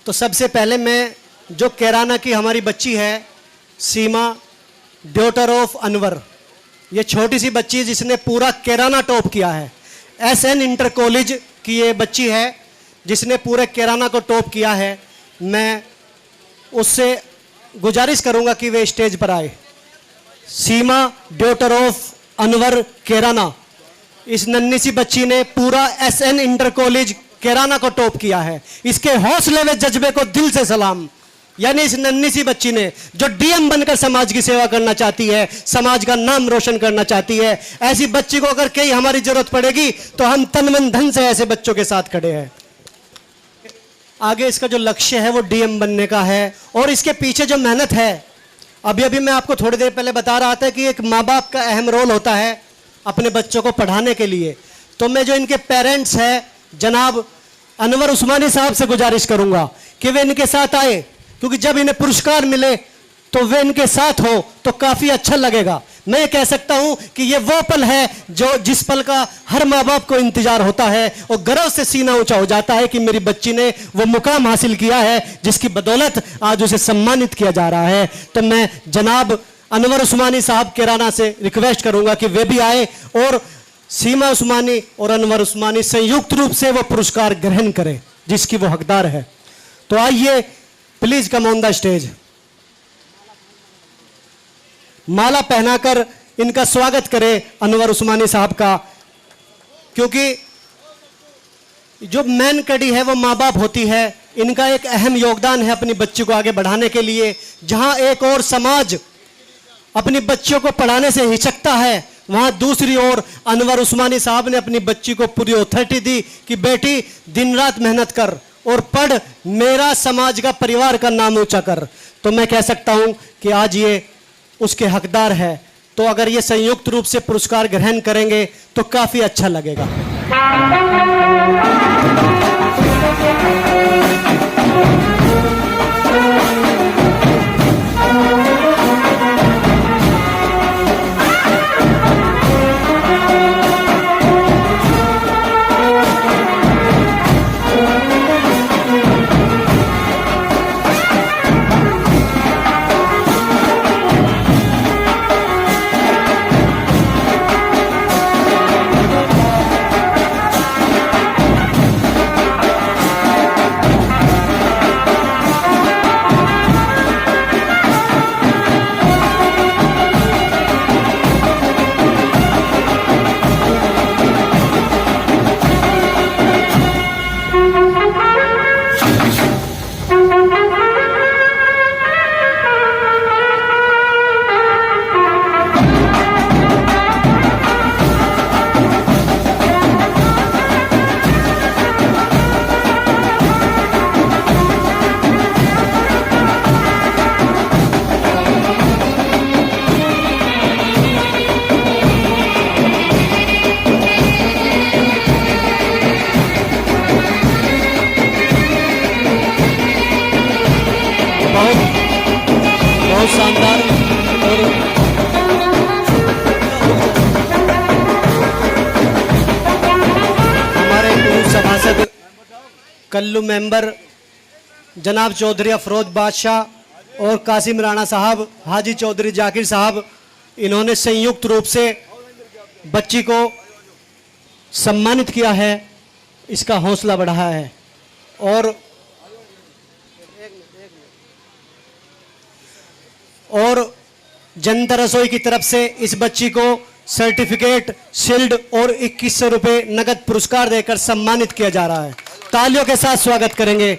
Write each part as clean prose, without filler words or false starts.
तो सबसे पहले मैं जो कैराना की हमारी बच्ची है सीमा, डॉटर ऑफ अनवर, ये छोटी सी बच्ची जिसने पूरा कैराना टॉप किया है। एसएन इंटर कॉलेज की ये बच्ची है जिसने पूरे कैराना को टॉप किया है। मैं उससे गुजारिश करूंगा कि वे स्टेज पर आए। सीमा, डॉटर ऑफ अनवर, कैराना, इस नन्ही सी बच्ची ने पूरा एसएन इंटर कॉलेज कैराना को टॉप किया है। इसके हौसले व जज्बे को दिल से सलाम। यानी इस नन्ही सी बच्ची ने जो डीएम बनकर समाज की सेवा करना चाहती है, समाज का नाम रोशन करना चाहती है, ऐसी बच्ची को अगर कहीं हमारी जरूरत पड़ेगी तो हम तन मन धन से ऐसे बच्चों के साथ खड़े हैं। आगे इसका जो लक्ष्य है वो डीएम बनने का है और इसके पीछे जो मेहनत है, अभी अभी मैं आपको थोड़ी देर पहले बता रहा था कि एक माँ बाप का अहम रोल होता है अपने बच्चों को पढ़ाने के लिए। तो मैं जो इनके पेरेंट्स हैं जनाब अनवर उस्मानी साहब से गुजारिश करूंगा कि वे इनके साथ आए, क्योंकि जब इन्हें पुरस्कार मिले तो वे इनके साथ हो तो काफी अच्छा लगेगा। मैं कह सकता हूं कि ये वो पल है जो जिस पल का हर माँ बाप को इंतजार होता है और गर्व से सीना ऊंचा हो जाता है कि मेरी बच्ची ने वो मुकाम हासिल किया है जिसकी बदौलत आज उसे सम्मानित किया जा रहा है। तो मैं जनाब अनवर उस्मानी साहब कैराना से रिक्वेस्ट करूंगा कि वे भी आए और सीमा उस्मानी और अनवर उस्मानी संयुक्त रूप से वो पुरस्कार ग्रहण करें जिसकी वो हकदार है। तो आइए, please come on the stage. माला पहनाकर इनका स्वागत करें अनवर उस्मानी साहब का, क्योंकि जो मेन कड़ी है वो माँ बाप होती है। इनका एक अहम योगदान है अपनी बच्ची को आगे बढ़ाने के लिए। जहां एक और समाज अपनी बच्चियों को पढ़ाने से हिचकता है, वहां दूसरी ओर अनवर उस्मानी साहब ने अपनी बच्ची को पूरी अथॉरिटी दी कि बेटी दिन रात मेहनत कर और पढ़, मेरा समाज का परिवार का नाम ऊंचा कर। तो मैं कह सकता हूं कि आज ये उसके हकदार है। तो अगर ये संयुक्त रूप से पुरस्कार ग्रहण करेंगे तो काफी अच्छा लगेगा। बहुत शानदार। और हमारे पूर्व सभासद कल्लू मेंबर जनाब चौधरी अफरोज बादशाह और कासिम राणा साहब, हाजी चौधरी जाकिर साहब, इन्होंने संयुक्त रूप से बच्ची को सम्मानित किया है, इसका हौसला बढ़ाया है। और जनता रसोई की तरफ से इस बच्ची को सर्टिफिकेट, शील्ड और 2100 रुपये नगद पुरस्कार देकर सम्मानित किया जा रहा है। तालियों के साथ स्वागत करेंगे।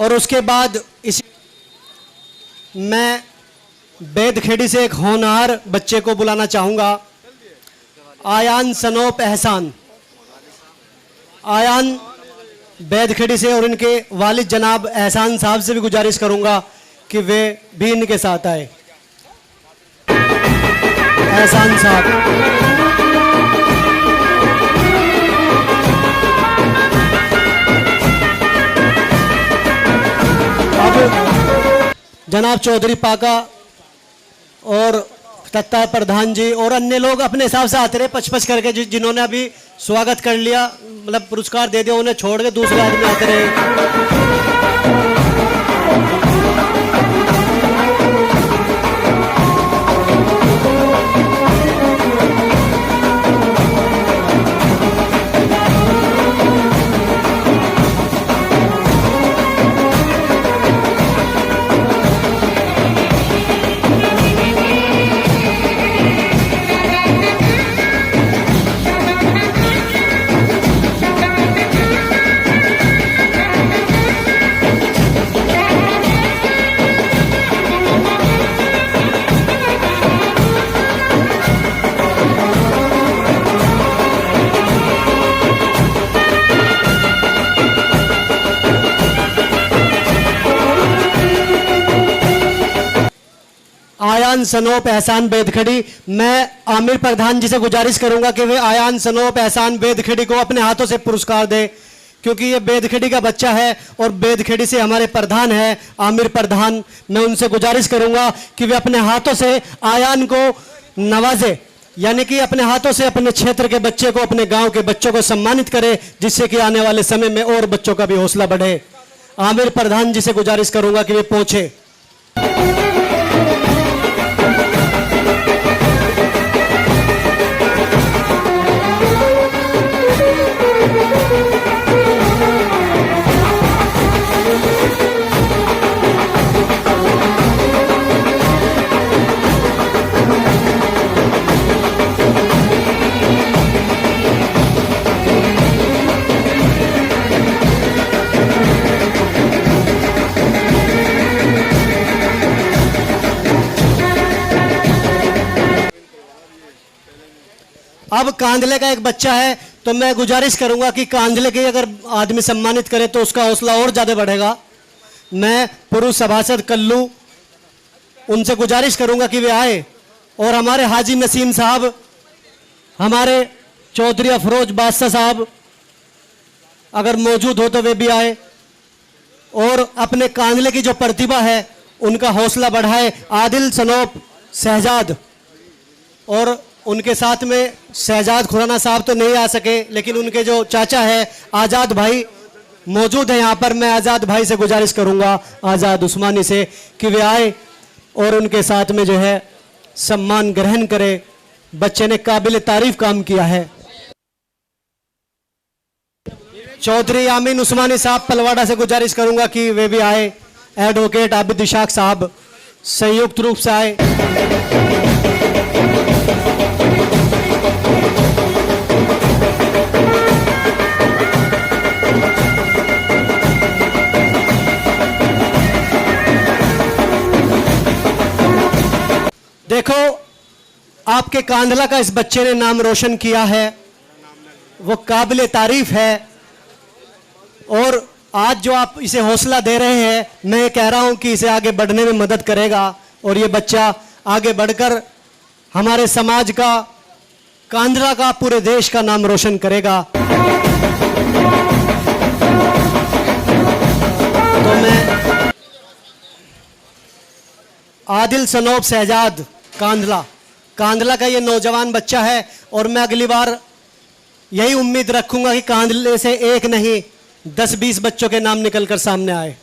और उसके बाद इस मैं बेदखेड़ी से एक होनहार बच्चे को बुलाना चाहूँगा, आयान सनोप एहसान। आयान बेदखेड़ी से, और इनके वालिद जनाब एहसान साहब से भी गुजारिश करूँगा कि वे भी इनके साथ आए। एहसान साहब, जनाब चौधरी पाका और तत्ता प्रधान जी और अन्य लोग अपने हिसाब से आते रहे पच करके, जिन्होंने अभी स्वागत कर लिया, मतलब पुरस्कार दे दिया, उन्हें छोड़ के दूसरे आदमी आते रहे। आयान सनोप एहसान बेदखड़ी, मैं आमिर प्रधान जी से गुजारिश करूंगा कि वे आयान सनोप एहसान बेदखड़ी को अपने हाथों से पुरस्कार दे, क्योंकि ये बेदखेड़ी का बच्चा है और बेदखेड़ी से हमारे प्रधान है आमिर प्रधान। मैं उनसे गुजारिश करूंगा कि वे अपने हाथों से आयान को नवाजे, यानी कि अपने हाथों से अपने क्षेत्र के बच्चे को, अपने गांव के बच्चों को सम्मानित करे, जिससे कि आने वाले समय में और बच्चों का भी हौसला बढ़े। आमिर प्रधान जी से गुजारिश करूंगा कि वे पहुंचे। अब कांदले का एक बच्चा है, तो मैं गुजारिश करूंगा कि कांदले के अगर आदमी सम्मानित करे तो उसका हौसला और ज्यादा बढ़ेगा। मैं पुरुष सभासद कल्लू उनसे गुजारिश करूंगा कि वे आए, और हमारे हाजी नसीम साहब, हमारे चौधरी अफरोज बादशाह साहब अगर मौजूद हो तो वे भी आए और अपने कांदले की जो प्रतिभा है उनका हौसला बढ़ाए। आदिल सनोप शहजाद, और उनके साथ में शहजाद खुराना साहब तो नहीं आ सके, लेकिन उनके जो चाचा है आज़ाद भाई मौजूद है यहाँ पर। मैं आज़ाद भाई से गुजारिश करूँगा, आज़ाद उस्मानी से, कि वे आए और उनके साथ में जो है सम्मान ग्रहण करे। बच्चे ने काबिल तारीफ काम किया है। चौधरी आमीन उस्मानी साहब पलवाड़ा से गुजारिश करूँगा कि वे भी आए। एडवोकेट आबिद इशाक साहब संयुक्त रूप से आए। देखो, आपके कांदला का इस बच्चे ने नाम रोशन किया है, वो काबिल तारीफ है। और आज जो आप इसे हौसला दे रहे हैं, मैं कह रहा हूं कि इसे आगे बढ़ने में मदद करेगा, और ये बच्चा आगे बढ़कर हमारे समाज का, कांदला का, पूरे देश का नाम रोशन करेगा। तो मैं आदिल सनोप शहजाद कांदला का ये नौजवान बच्चा है, और मैं अगली बार यही उम्मीद रखूंगा कि कांदले से एक नहीं 10-20 बच्चों के नाम निकलकर सामने आए।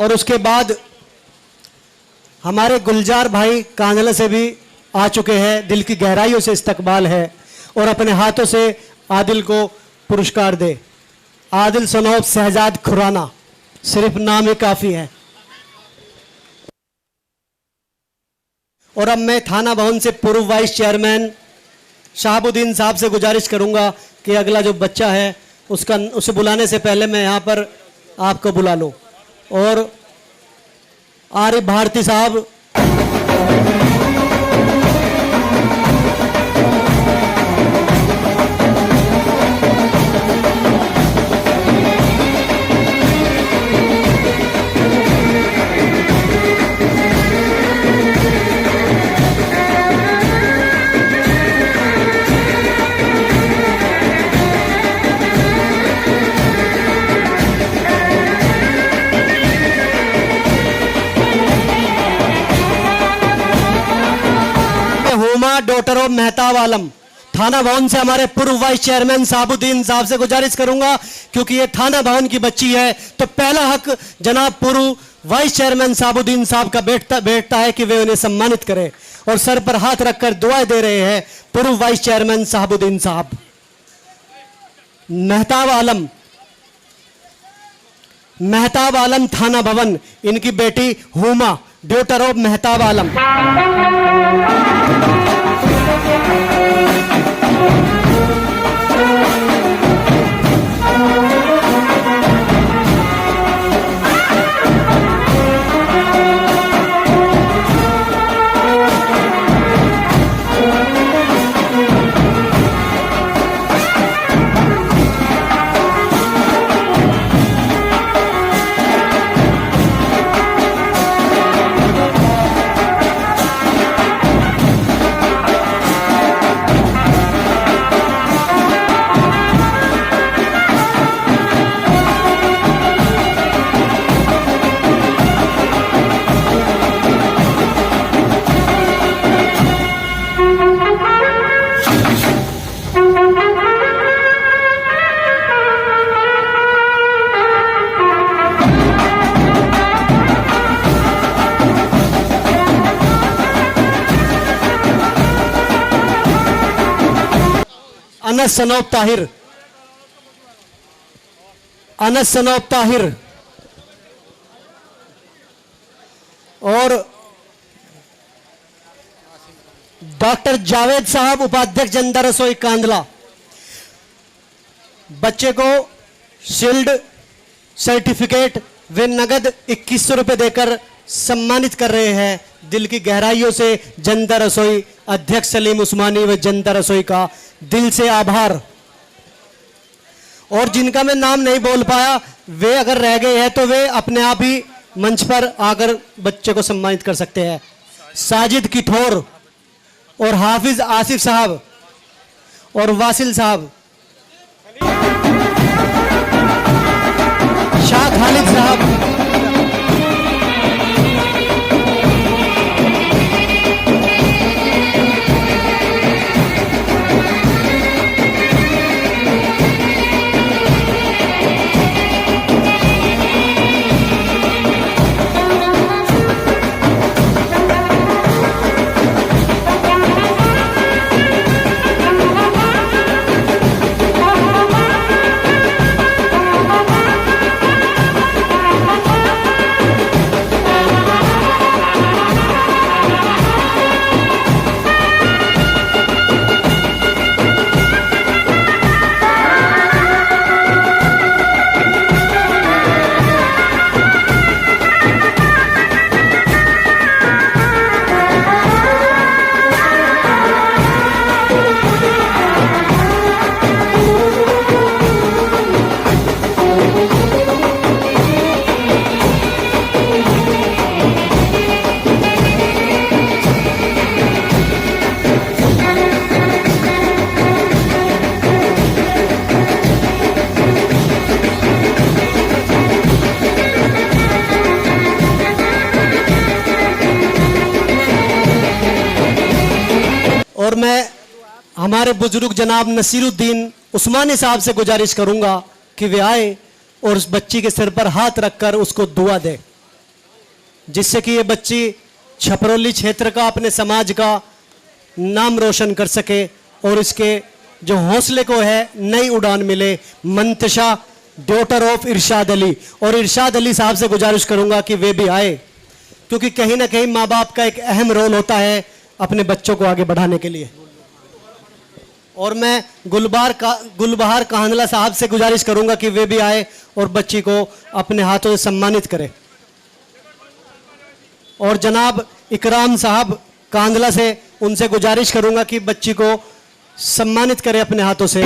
और उसके बाद हमारे गुलजार भाई कांधला से भी आ चुके हैं, दिल की गहराइयों से इस्तकबाल है, और अपने हाथों से आदिल को पुरस्कार दे। आदिल सनौब शहजाद खुराना, सिर्फ नाम ही काफी है। और अब मैं थाना भवन से पूर्व वाइस चेयरमैन शहाबुद्दीन साहब से गुजारिश करूंगा कि अगला जो बच्चा है उसे बुलाने से पहले मैं यहां पर आपको बुला लूं। और आरिफ भारती साहब, डॉटर ऑफ मेहताब आलम, थाना भवन से हमारे पूर्व वाइस चेयरमैन शहाबुद्दीन साहब से गुजारिश करूंगा, क्योंकि ये थाना भवन की बच्ची है तो पहला हक जनाब पूर्व वाइस चेयरमैन शहाबुद्दीन साहब का बैठता है कि वे उन्हें सम्मानित करें। और सर पर हाथ रखकर दुआएं दे रहे हैं पूर्व वाइस चेयरमैन शहाबुद्दीन साहब। मेहताब आलम थाना भवन, इनकी बेटी हुमा, डॉटर ऑफ मेहताब आलम। अनस सनौब ताहिर और डॉक्टर जावेद साहब, उपाध्यक्ष जनता रसोई कांधला। बच्चे को शील्ड, सर्टिफिकेट व नगद 2100 रुपए देकर सम्मानित कर रहे हैं। दिल की गहराइयों से जनता रसोई अध्यक्ष सलीम उस्मानी व जनता रसोई का दिल से आभार। और जिनका मैं नाम नहीं बोल पाया, वे अगर रह गए हैं तो वे अपने आप ही मंच पर आकर बच्चे को सम्मानित कर सकते हैं। साजिद किठौर और हाफिज आसिफ साहब और वासिल साहब, शाह खालिद साहब, और मैं हमारे बुजुर्ग जनाब नसीरुद्दीन उस्मानी साहब से गुजारिश करूंगा कि वे आए और उस बच्ची के सिर पर हाथ रखकर उसको दुआ दे। जिससे कि ये बच्ची छपरौली क्षेत्र का, अपने समाज का नाम रोशन कर सके और इसके जो हौसले को है नई उड़ान मिले। मंतशा, डॉटर ऑफ इरशाद अली, और इरशाद अली साहब से गुजारिश करूंगा कि वे भी आए, क्योंकि कहीं ना कहीं माँ बाप का एक अहम रोल होता है अपने बच्चों को आगे बढ़ाने के लिए। और मैं गुलबहार कांदला साहब से गुजारिश करूंगा कि वे भी आए और बच्ची को अपने हाथों से सम्मानित करें। और जनाब इकराम साहब कांदला से, उनसे गुजारिश करूंगा कि बच्ची को सम्मानित करें अपने हाथों से।